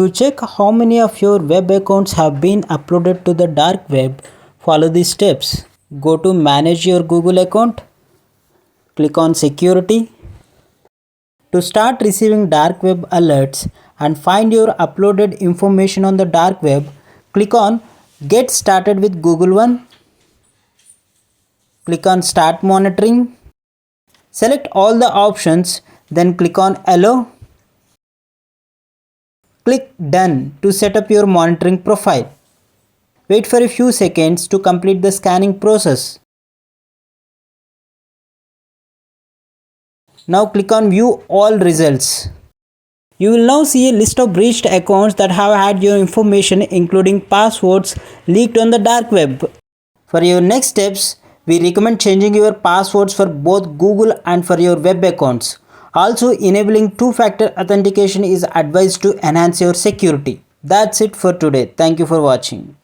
To check how many of your web accounts have been uploaded to the dark web, follow these steps. Go to Manage your Google account. Click on Security. To start receiving dark web alerts and find your uploaded information on the dark web, click on Get Started with Google One. Click on Start Monitoring. Select all the options, then click on Allow. Click Done to set up your monitoring profile. Wait for a few seconds to complete the scanning process. Now click on View All Results. You will now see a list of breached accounts that have had your information, including passwords, leaked on the dark web. For your next steps, we recommend changing your passwords for both Google and for your web accounts. Also, enabling two-factor authentication is advised to enhance your security. That's it for today. Thank you for watching.